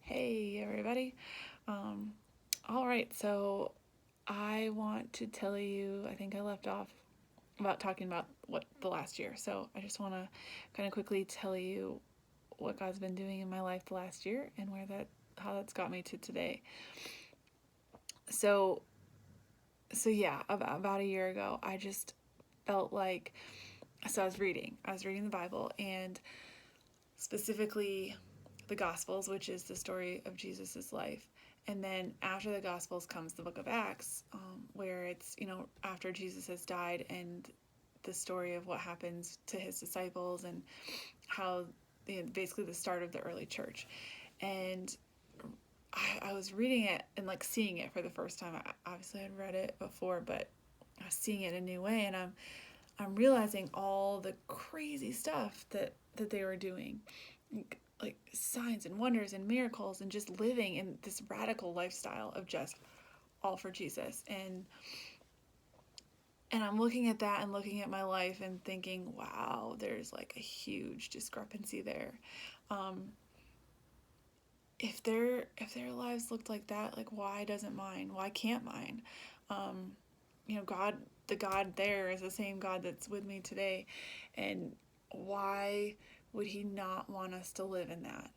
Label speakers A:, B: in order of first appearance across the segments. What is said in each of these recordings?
A: Hey, everybody. Um, all right, so I want to tell you, I think I left off about talking about what the last year. So I just want to kind of quickly tell you what God's been doing in my life the last year and how that's got me to today. So, so yeah, about a year ago, I just felt like, so I was reading the Bible and specifically the Gospels, which is the story of Jesus's life. And then after the Gospels comes the book of Acts, where it's, after Jesus has died and the story of what happens to his disciples and how basically the start of the early church. And I was reading it and like seeing it for the first time. Obviously, I'd read it before, but I was seeing it in a new way. And I'm realizing all the crazy stuff that they were doing, like signs and wonders and miracles, and just living in this radical lifestyle of just all for Jesus. And I'm looking at that and looking at my life and thinking, wow, there's like a huge discrepancy there. Um, if their lives looked like that, like why doesn't mine? Why can't mine? Um, God, the God there is the same God that's with me today, and why would He not want us to live in that?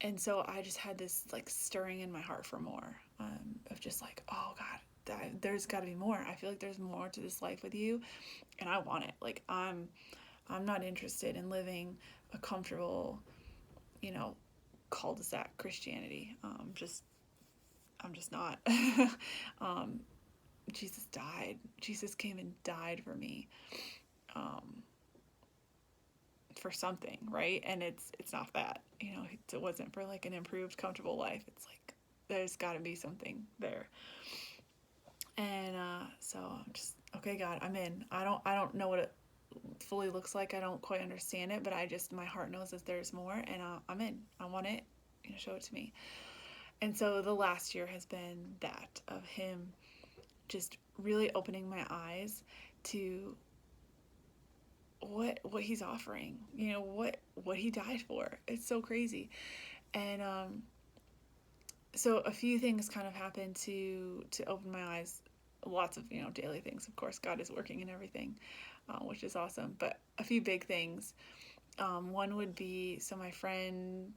A: And so I just had this like stirring in my heart for more, of just like, oh God, there's got to be more. I feel like there's more to this life with you, and I want it. Like I'm not interested in living a comfortable, you know, cul-de-sac Christianity. I'm just not. um, Jesus died. Jesus came and died for me, um, for something, right? And it's not that, it wasn't for like an improved, comfortable life. It's like there's got to be something there. And so I'm just okay, God, I'm in. I don't know what it fully looks like. I don't quite understand it, but my heart knows that there's more, and I'm in. I want it. Show it to me. And so the last year has been that of Him just really opening my eyes to what He's offering. What He died for. It's so crazy. And so a few things kind of happened to open my eyes. Lots of daily things. Of course, God is working in everything, which is awesome. But a few big things. One would be, so my friend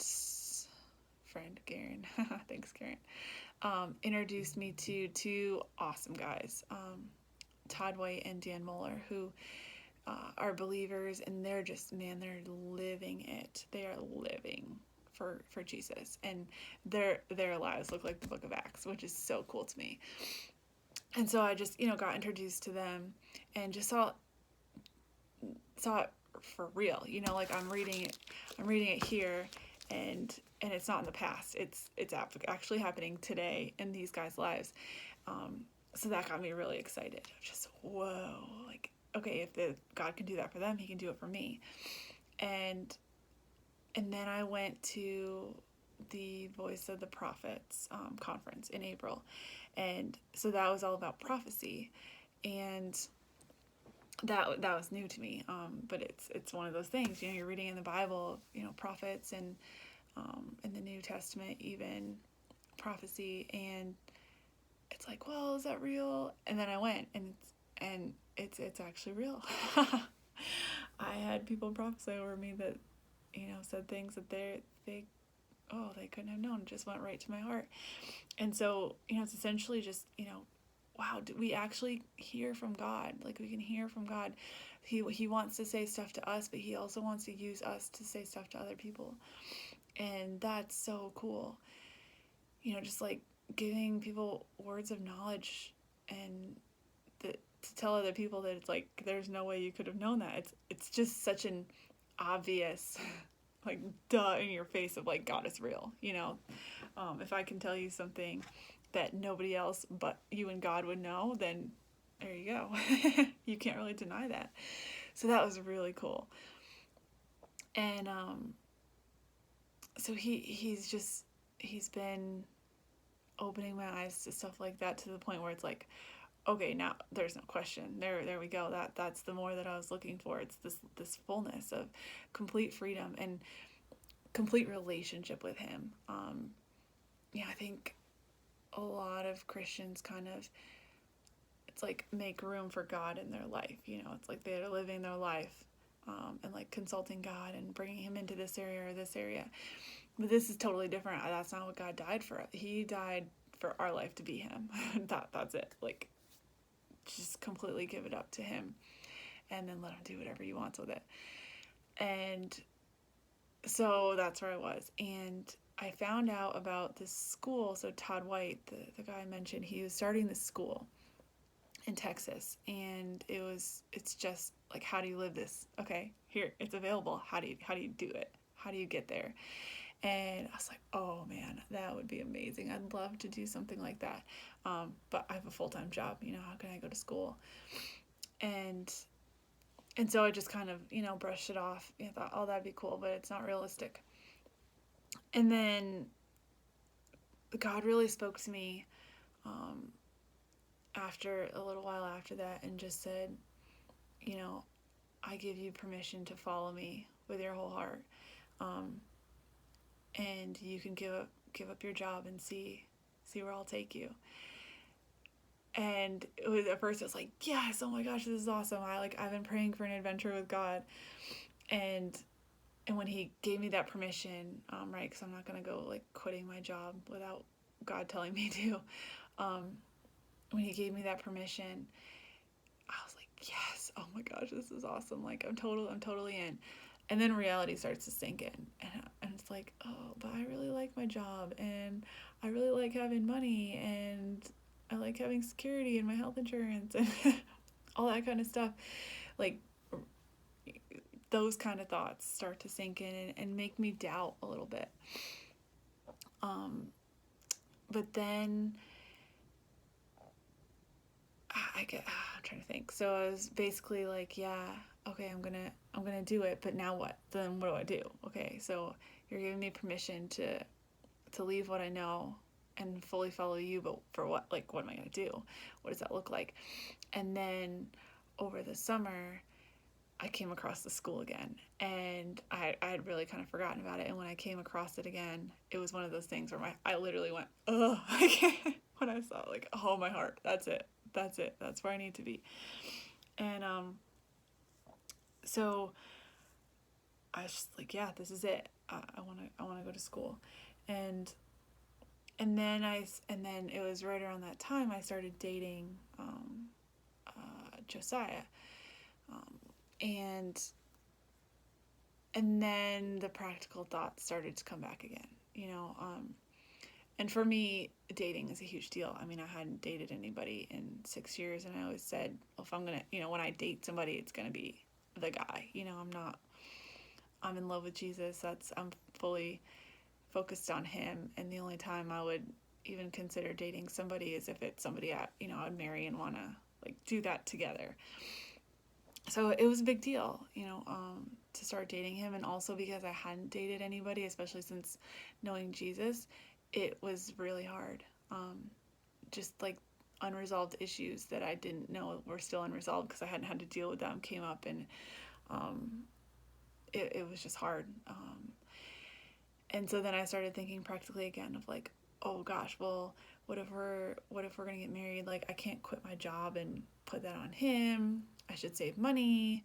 A: Karen, thanks Karen, introduced me to two awesome guys, Todd White and Dan Moeller, who are believers, and they're just, man, they're living it. They are living for Jesus, and their lives look like the book of Acts, which is so cool to me. And so I just got introduced to them and just saw it for real. Like I'm reading it here, and it's not in the past. It's actually happening today in these guys' lives. So that got me really excited. Just whoa, like okay, if God can do that for them, He can do it for me. And then I went to the Voice of the Prophets conference in April, and so that was all about prophecy, and that was new to me. But it's one of those things. You're reading in the Bible, prophets, and in the New Testament even prophecy, and it's like, well, is that real? And then I went, and it's actually real. I had people prophesy over me that said things that they couldn't have known. It just went right to my heart. And so it's essentially just wow, do we actually hear from God? Like, we can hear from God. He wants to say stuff to us, but He also wants to use us to say stuff to other people, and that's so cool. Just like giving people words of knowledge, and to tell other people that it's like there's no way you could have known that. It's just such an obvious like duh in your face of like God is real. If I can tell you something that nobody else but you and God would know, then there you go. You can't really deny that. So that was really cool. And so he's been opening my eyes to stuff like that, to the point where it's like, okay, now there's no question. There we go. That's the more that I was looking for. It's this fullness of complete freedom and complete relationship with Him. yeah, I think a lot of Christians kind of, it's like make room for God in their life. It's like they're living their life, and like consulting God and bringing him into this area or this area. But this is totally different. That's not what God died for. He died for our life to be him. That's it. Like, just completely give it up to him and then let him do whatever he wants with it. And so that's where I was. And I found out about this school. So Todd White, the guy I mentioned, he was starting this school in Texas, and it's just like, how do you live this? Okay, here, it's available. How do you do it? How do you get there? And I was like, oh man, that would be amazing. I'd love to do something like that. But I have a full-time job, how can I go to school? And so I just kind of, brushed it off. I thought, oh, that'd be cool, but it's not realistic. And then God really spoke to me after a little while after that, and just said, I give you permission to follow me with your whole heart. And you can give up your job and see where I'll take you. And at first it was like, yes, oh my gosh, this is awesome. I've been praying for an adventure with God. And when he gave me that permission, right, because I'm not going to go like quitting my job without God telling me to. When he gave me that permission, I was like, yes, oh my gosh, this is awesome. Like, I'm totally in. And then reality starts to sink in, and it's like, oh, but I really like my job, and I really like having money, and I like having security and my health insurance and all that kind of stuff. Like, those kind of thoughts start to sink in and make me doubt a little bit. But then I'm trying to think. So I was basically like, yeah, okay, I'm gonna do it, but now what? Then what do I do? Okay, so you're giving me permission to leave what I know and fully follow you, but for what? Like, what am I gonna do? What does that look like? And then over the summer, I came across the school again, and I had really kind of forgotten about it. And when I came across it again, it was one of those things where I literally went, oh, I can't. When I saw, like, oh, my heart, that's it, that's where I need to be. And so I was just like, yeah, this is it. I want to go to school. And then it was right around that time I started dating Josiah. And then the practical thoughts started to come back again, and for me, dating is a huge deal. I mean, I hadn't dated anybody in 6 years, and I always said, well, if I'm gonna, when I date somebody, it's gonna be the guy. I'm in love with Jesus. I'm fully focused on him, and the only time I would even consider dating somebody is if it's somebody I'd marry and want to like do that together. So it was a big deal, to start dating him, and also because I hadn't dated anybody, especially since knowing Jesus, it was really hard. Just like unresolved issues that I didn't know were still unresolved because I hadn't had to deal with them came up, and it was just hard. And so then I started thinking practically again of like, oh gosh, well, what if we're gonna get married? Like, I can't quit my job and put that on him. I should save money.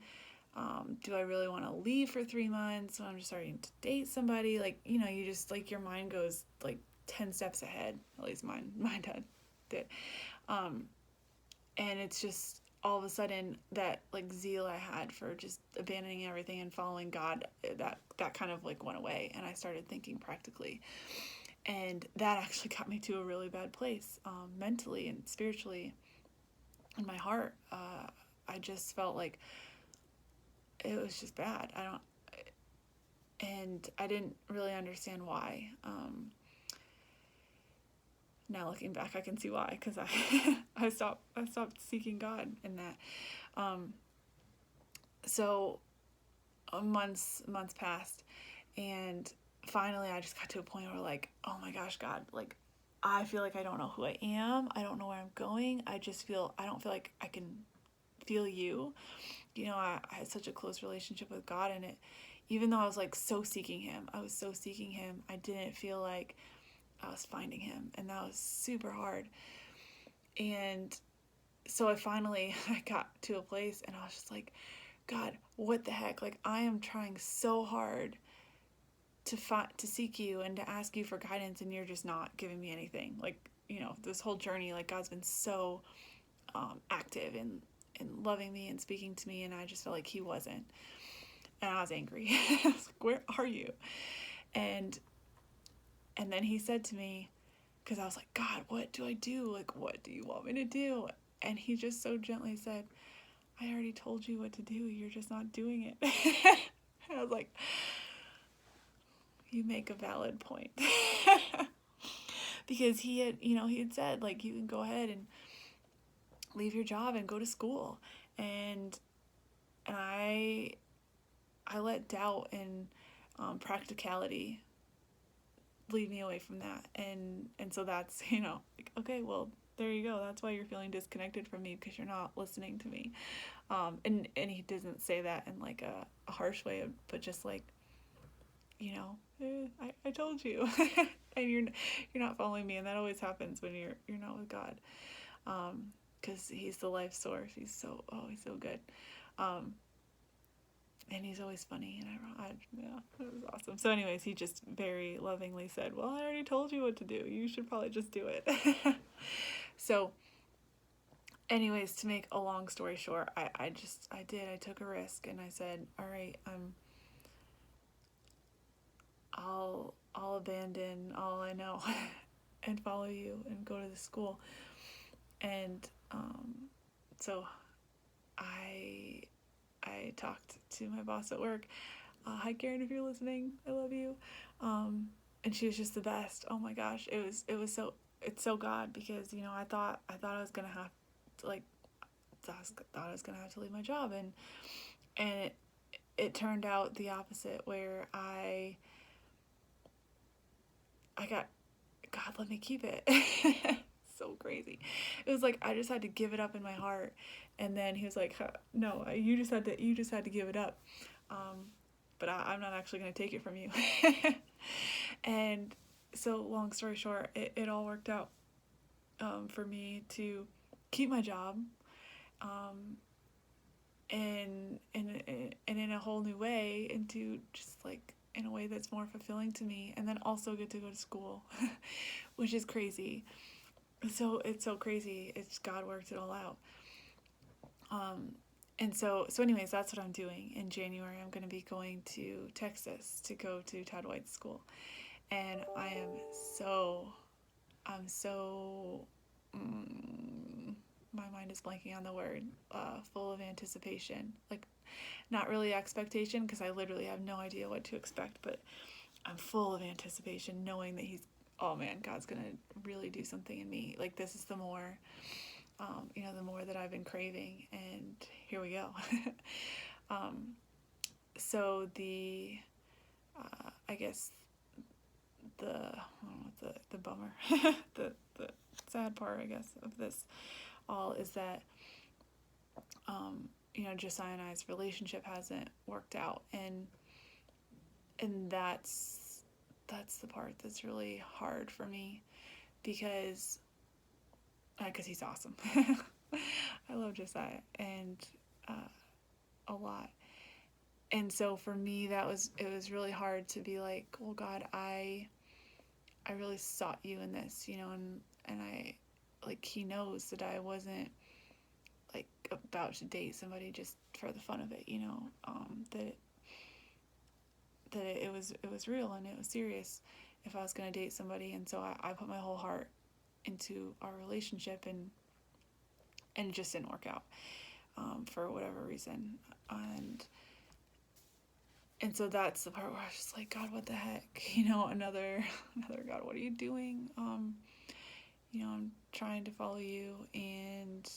A: Do I really want to leave for 3 months when I'm just starting to date somebody? Like, you just like your mind goes like 10 steps ahead. At least mine did. And it's just all of a sudden that like zeal I had for just abandoning everything and following God, that kind of like went away, and I started thinking practically. And that actually got me to a really bad place, mentally and spiritually in my heart. I just felt like it was just bad. And I didn't really understand why. Now looking back, I can see why, because I stopped seeking God in that. So months passed, and finally I just got to a point where like, oh my gosh, God, like I feel like I don't know who I am. I don't know where I'm going. I don't feel like I can feel you. I had such a close relationship with God, and even though I was like so seeking him, I didn't feel like I was finding him, and that was super hard. And so I got to a place, and I was just like, God, what the heck? Like, I am trying so hard to seek you and to ask you for guidance, and you're just not giving me anything. Like, this whole journey, like, God's been so active and loving me and speaking to me, and I just felt like he wasn't. And I was angry. I was like, where are you? And then he said to me, because I was like, God, what do I do? Like, what do you want me to do? And he just so gently said, I already told you what to do. You're just not doing it. I was like, you make a valid point. Because he had said, like, you can go ahead and leave your job and go to school. And I let doubt and practicality lead me away from that. And so that's, like, okay, well, there you go. That's why you're feeling disconnected from me, because you're not listening to me. And he doesn't say that in like a harsh way, but just like, I told you. And you're not following me. And that always happens when you're not with God. Because he's the life source. He's so good. And he's always funny, and yeah, it was awesome. So anyways, he just very lovingly said, well, I already told you what to do. You should probably just do it. So anyways, to make a long story short, I took a risk, and I said, all right, I'll abandon all I know and follow you and go to the school. And so I talked to my boss at work. Hi, Karen, if you're listening, I love you. And she was just the best. Oh my gosh, it's so God, because I thought I was gonna have to thought I was gonna have to leave my job, and it turned out the opposite, where I got, God, let me keep it. So crazy. It was like I just had to give it up in my heart, and then he was like, no, you just had to give it up, but I'm not actually going to take it from you. And so long story short, it all worked out for me to keep my job, and in a whole new way, into just like in a way that's more fulfilling to me, and then also get to go to school, which is crazy. So it's so crazy. It's God worked it all out. And so anyways, that's what I'm doing. In January, I'm going to be going to Texas to go to Todd White's school. And I'm so, my mind is blanking on the word, full of anticipation. Like, not really expectation, because I literally have no idea what to expect, but I'm full of anticipation, knowing that oh man, God's gonna really do something in me. Like, this is the more, the more that I've been craving, and here we go. So the, I guess the bummer, the sad part, I guess, of this all is that, Josiah and I's relationship hasn't worked out, and that's the part that's really hard for me, because he's awesome. I love Josiah, and a lot. And so for me, it was really hard to be like, well, God, I really sought you in this, and I, like, he knows that I wasn't like about to date somebody just for the fun of it, that it was real and it was serious if I was going to date somebody. And so I put my whole heart into our relationship, and it just didn't work out, for whatever reason. And so that's the part where I was just like, God, what the heck? Another God, what are you doing? I'm trying to follow you, and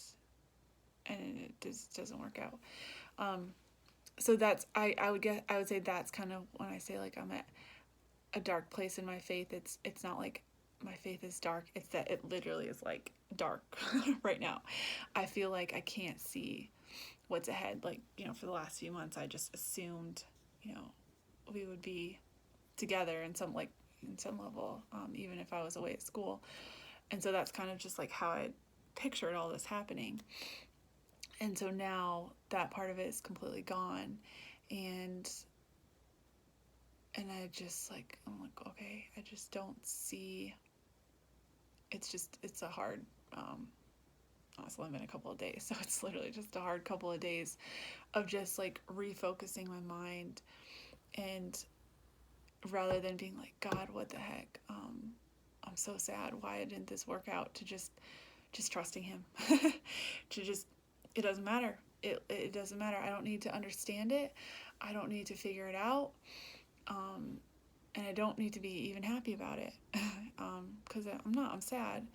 A: it just doesn't work out. So that's, I would say that's kind of when I say, like, I'm at a dark place in my faith. It's not like my faith is dark. It's that it literally is like dark right now. I feel like I can't see what's ahead. Like, for the last few months, I just assumed, we would be together in some, like, in some level, even if I was away at school. And so that's kind of just like how I pictured all this happening. And so now that part of it is completely gone. And I just like, I'm like, okay, I just don't see, it's a hard, it's only been a couple of days, so it's literally just a hard couple of days of just like refocusing my mind, and rather than being like, God, what the heck, I'm so sad, why didn't this work out, to just trusting him. To just, it doesn't matter, it doesn't matter, I don't need to understand it, I don't need to figure it out, and I don't need to be even happy about it, because I'm sad,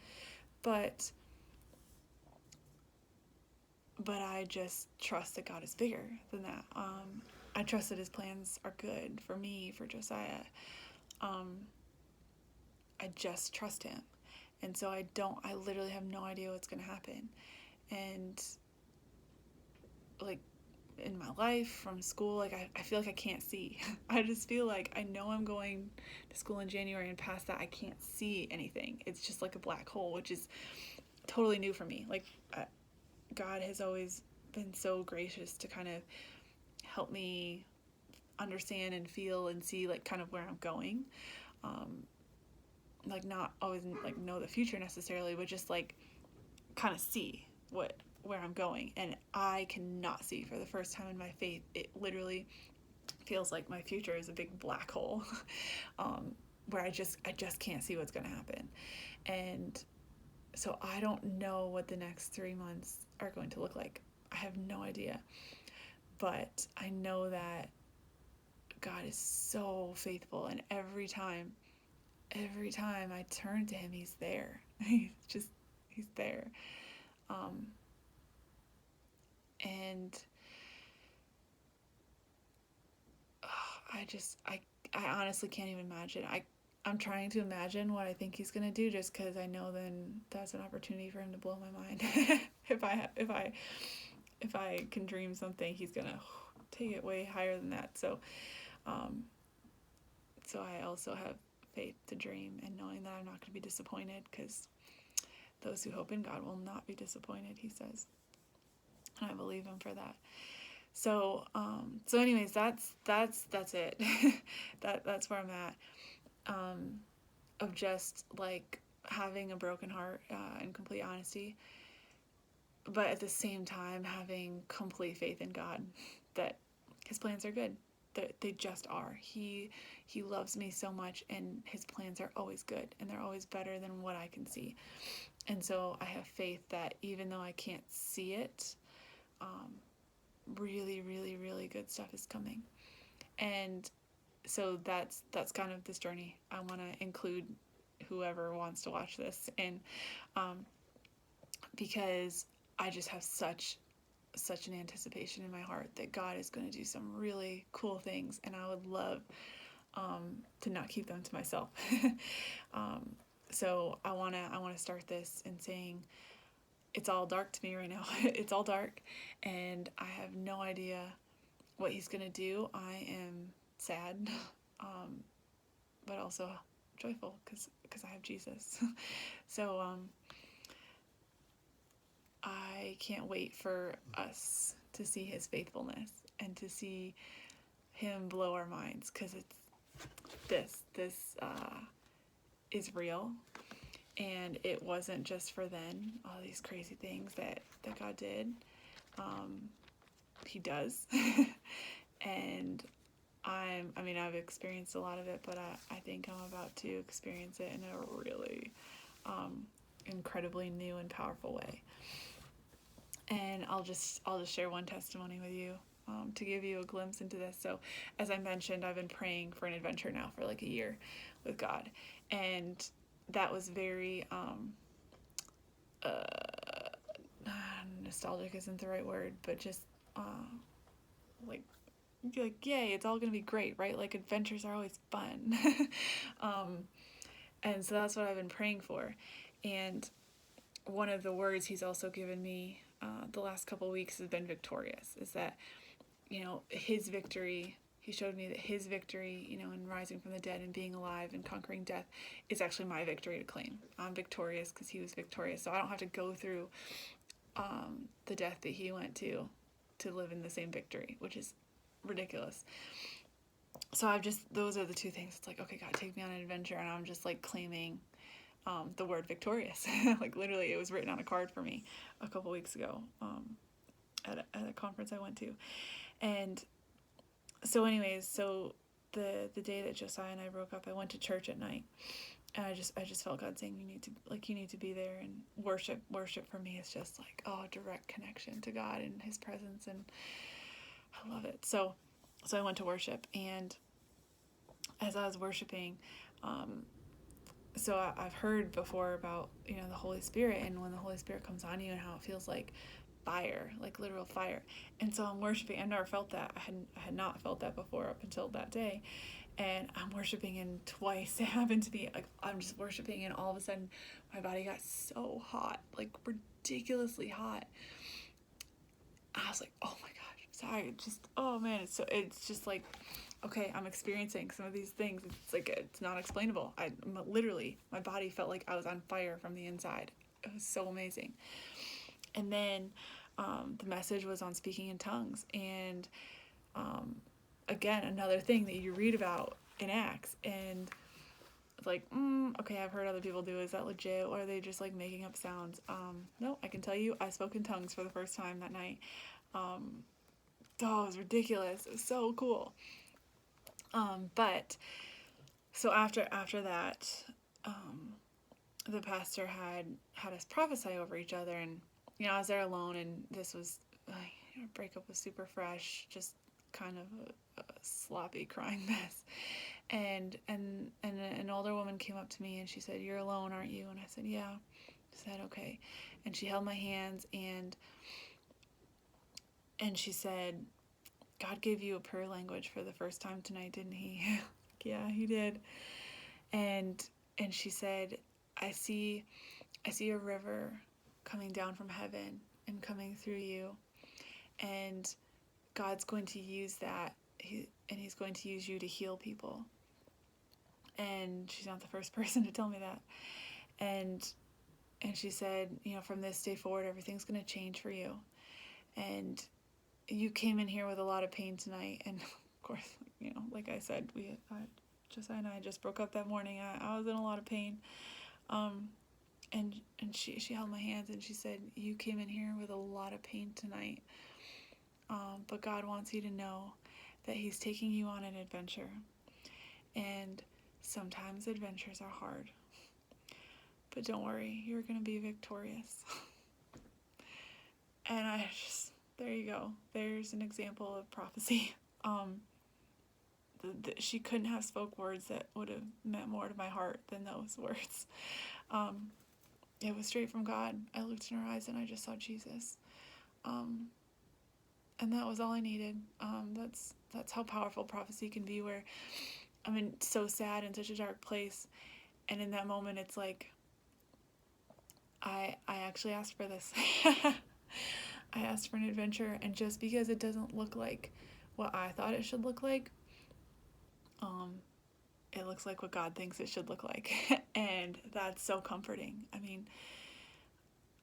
A: but I just trust that God is bigger than that. I trust that his plans are good for me, for Josiah. I just trust him. And so I literally have no idea what's going to happen. And like in my life, from school, like I feel like I can't see. I just feel like I know I'm going to school in January, and past that I can't see anything. It's just like a black hole, which is totally new for me. Like God has always been so gracious to kind of help me understand and feel and see like kind of where I'm going. Like not always like know the future necessarily, but just like kind of see where I'm going. And I cannot see. For the first time in my faith, it literally feels like my future is a big black hole, where I just can't see what's going to happen. And so I don't know what the next 3 months are going to look like. I have no idea. But I know that God is so faithful, and every time I turn to him, he's there. He's there. And I honestly can't even imagine. I'm trying to imagine what I think he's gonna do, just because I know then that's an opportunity for him to blow my mind. If I can dream something, he's gonna take it way higher than that. So I also have faith to dream, and knowing that I'm not going to be disappointed, because those who hope in God will not be disappointed, he says. And I believe him for that. So anyways, that's it. That's where I'm at. Of just like having a broken heart, and complete honesty, but at the same time having complete faith in God that his plans are good. They just are. He loves me so much, and his plans are always good, and they're always better than what I can see. And so I have faith that even though I can't see it, really, really, really good stuff is coming. And so that's kind of this journey. I want to include whoever wants to watch this, and because I just have such an anticipation in my heart that God is going to do some really cool things, and I would love to not keep them to myself. So I want to start this in saying it's all dark to me right now. It's all dark, and I have no idea what he's going to do. I am sad, but also joyful because I have Jesus. So I can't wait for us to see his faithfulness and to see him blow our minds, because it's this is real, and it wasn't just for then, all these crazy things that God did. He does. And I've experienced a lot of it, but I think I'm about to experience it in a really incredibly new and powerful way. And I'll just share one testimony with you, to give you a glimpse into this. So as I mentioned, I've been praying for an adventure now for like a year with God, and that was very nostalgic isn't the right word, but just like yay, it's all gonna be great, right? Like adventures are always fun. And so that's what I've been praying for. And one of the words he's also given me the last couple of weeks has been victorious. Is that, his victory He showed me that his victory, in rising from the dead and being alive and conquering death is actually my victory to claim. I'm victorious because he was victorious. So I don't have to go through the death that he went to live in the same victory, which is ridiculous. So those are the two things. It's like, okay, God, take me on an adventure. And I'm just like claiming the word victorious. Like literally it was written on a card for me a couple weeks ago at a conference I went to. And so anyways, so the day that Josiah and I broke up, I went to church at night. And I just felt God saying, you need to be there. And worship for me is just like, direct connection to God and his presence. And I love it. So I went to worship, and as I was worshiping, so I've heard before about, the Holy Spirit, and when the Holy Spirit comes on you and how it feels like fire, like literal fire. And so I'm worshiping. I've never felt that. I had not felt that before up until that day. And I'm worshiping, and twice it happened to me. Like, I'm just worshiping, and all of a sudden my body got so hot, like ridiculously hot. I was like, oh my gosh, sorry. Oh man, it's just like, okay, I'm experiencing some of these things. It's like, it's not explainable. Literally, my body felt like I was on fire from the inside. It was so amazing. And then the message was on speaking in tongues. And again, another thing that you read about in Acts. And it's like, okay, I've heard other people do. Is that legit? Or are they just like making up sounds? No, I can tell you, I spoke in tongues for the first time that night. It was ridiculous. It was so cool. But so after that, the pastor had us prophesy over each other, and I was there alone, and this was breakup was super fresh, just kind of a sloppy crying mess, and an older woman came up to me and she said, "You're alone, aren't you?" And I said, "Yeah." She said, "Okay," and she held my hands, and she said, "God gave you a prayer language for the first time tonight, didn't he?" Yeah, he did. And she said, I see a river coming down from heaven and coming through you, and God's going to use that, and he's going to use you to heal people. And she's not the first person to tell me that. And she said, from this day forward, everything's going to change for you. And you came in here with a lot of pain tonight. And of course, like I said, Josiah and I just broke up that morning. I was in a lot of pain. And she held my hands and she said, "You came in here with a lot of pain tonight. But God wants you to know that he's taking you on an adventure. And sometimes adventures are hard. But don't worry, you're going to be victorious." And there you go. There's an example of prophecy. She couldn't have spoke words that would have meant more to my heart than those words. It was straight from God. I looked in her eyes and I just saw Jesus. And that was all I needed. That's how powerful prophecy can be, where I'm so sad in such a dark place, and in that moment it's like, I actually asked for this. I asked for an adventure, and just because it doesn't look like what I thought it should look like, it looks like what God thinks it should look like. And that's so comforting. I mean,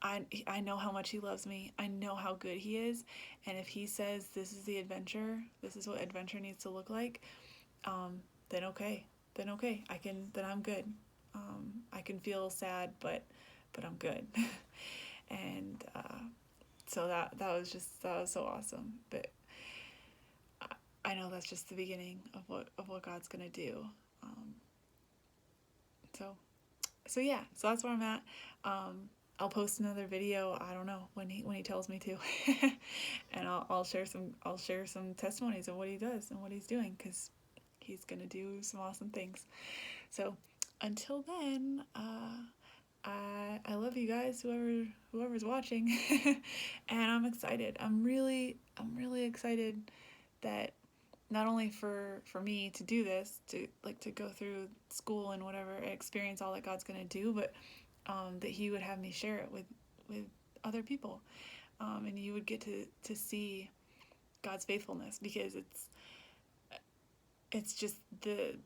A: I know how much he loves me. I know how good he is. And if he says this is the adventure, this is what adventure needs to look like, then okay. Then I'm good. I can feel sad, but I'm good. And so that was so awesome. But I know that's just the beginning of what God's gonna do. So yeah, so that's where I'm at. I'll post another video, I don't know, when he tells me to. And I'll share some testimonies of what he does and what he's doing, because he's gonna do some awesome things. So until then, I love you guys, whoever's watching. And I'm excited. I'm really excited that not only for me to do this, to go through school and whatever, experience all that God's gonna do, but that he would have me share it with other people, and you would get to see God's faithfulness, because it's just the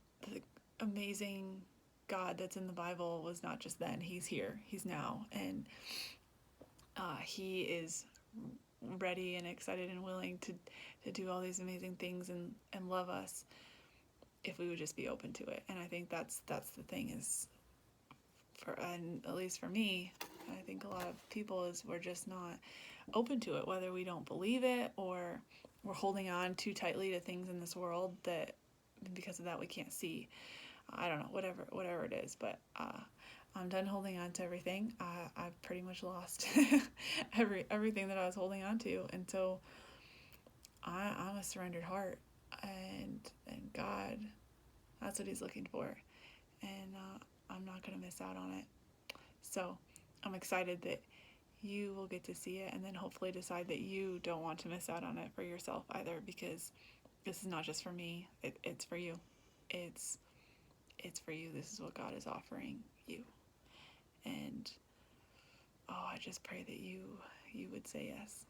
A: amazing God that's in the Bible was not just then. He's here. He's now, and he is ready and excited and willing to do all these amazing things and love us if we would just be open to it. And I think that's the thing is and at least for me, I think a lot of people is we're just not open to it, whether we don't believe it or we're holding on too tightly to things in this world that because of that we can't see. I don't know, whatever it is, but I'm done holding on to everything. I've pretty much lost everything that I was holding on to, and so I'm a surrendered heart, and God, that's what He's looking for, and I'm not gonna miss out on it. So I'm excited that you will get to see it, and then hopefully decide that you don't want to miss out on it for yourself either, because this is not just for me. It's for you. It's for you. This is what God is offering you, and I just pray that you would say yes,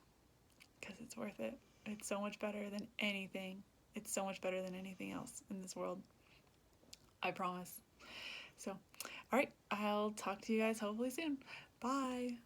A: because it's worth it. It's so much better than anything. It's so much better than anything else in this world. I promise. So, all right, I'll talk to you guys hopefully soon. Bye.